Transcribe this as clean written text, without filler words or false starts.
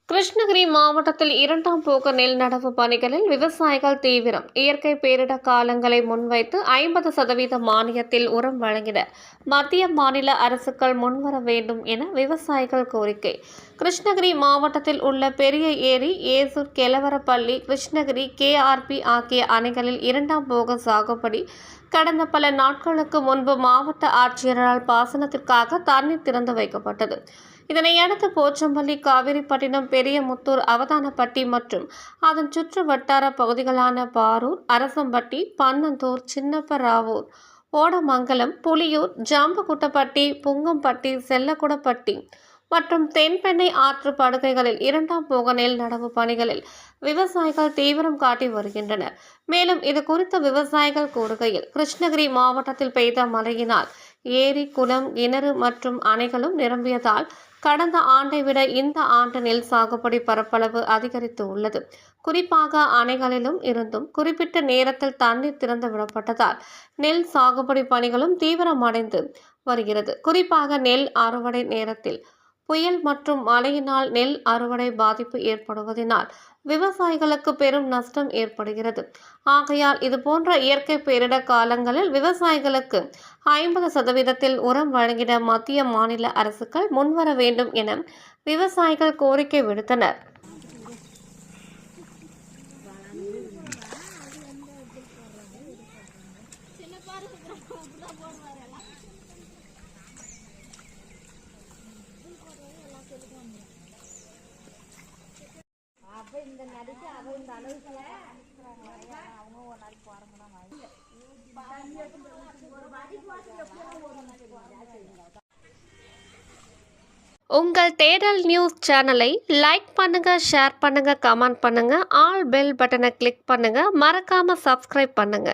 கிருஷ்ணகிரி மாவட்டத்தில் இரண்டாம் போக நெல் நடவு பணிகளில் விவசாயிகள் தீவிரம். இயற்கை பேரிட காலங்களை முன்வைத்து 50% மானியத்தில் உரம் வழங்கிட மத்திய மாநில அரசுகள் முன்வர வேண்டும் என விவசாயிகள் கோரிக்கை. கிருஷ்ணகிரி மாவட்டத்தில் உள்ள பெரிய ஏரி, ஏசூர், கெலவரப்பள்ளி, கிருஷ்ணகிரி, KRP ஆகிய அணைகளில் இரண்டாம் போக சாகுபடி கடந்த பல நாட்களுக்கு முன்பு மாவட்ட ஆட்சியரால் பாசனத்திற்காக தண்ணீர் திறந்து வைக்கப்பட்டது. இதனையடுத்து போச்சம்பள்ளி, காவிரிப்பட்டினம், பெரியமுத்தூர், அவதானப்பட்டி மற்றும் அதன் சுற்று வட்டார பகுதிகளான பாரூர், அரசம்பட்டி, பன்னந்தூர், சின்னப்பராவூர், ஓடமங்கலம், புலியூர், ஜாம்பகுட்டப்பட்டி, புங்கம்பட்டி, செல்லக்குடப்பட்டி மற்றும் தென்பெண்ணை ஆற்று படுகைகளில் இரண்டாம் போக நெல் நடவு பணிகளில் விவசாயிகள் தீவிரம் காட்டி வருகின்றனர். மேலும் இது குறித்து விவசாயிகள் கூறுகையில், கிருஷ்ணகிரி மாவட்டத்தில் பெய்த மழையினால் ஏரி, குளம், கிணறு மற்றும் அணைகளும் நிரம்பியதால் கடந்த ஆண்டை விட இந்த ஆண்டு நெல் சாகுபடி பரப்பளவு அதிகரித்து உள்ளது. குறிப்பாக அணைகளிலும் இருந்தும் குறிப்பிட்ட நேரத்தில் தண்ணீர் திறந்து விடப்பட்டதால் நெல் சாகுபடி பணிகளும் தீவிரமடைந்து வருகிறது. குறிப்பாக நெல் அறுவடை நேரத்தில் புயல் மற்றும் மழையினால் நெல் அறுவடை பாதிப்பு ஏற்படுவதனால் விவசாயிகளுக்கு பெரும் நஷ்டம் ஏற்படுகிறது. ஆகையால் இதுபோன்ற இயற்கை பேரிட காலங்களில் விவசாயிகளுக்கு 50% உரம் வழங்கிட மத்திய மாநில அரசுகள் முன்வர வேண்டும் என விவசாயிகள் கோரிக்கை விடுத்தனர். இந்த நடிக்க அவ இந்த அளவுக்கு அவங்க ஒரு நாளைக்கு போறோம்னா உங்கள் தேடல் நியூஸ் சேனலை லைக் பண்ணுங்க, ஷேர் பண்ணுங்க, கமெண்ட் பண்ணுங்க, ஆல் பெல் பட்டனை கிளிக் பண்ணுங்க, மறக்காம சப்ஸ்கிரைப் பண்ணுங்க.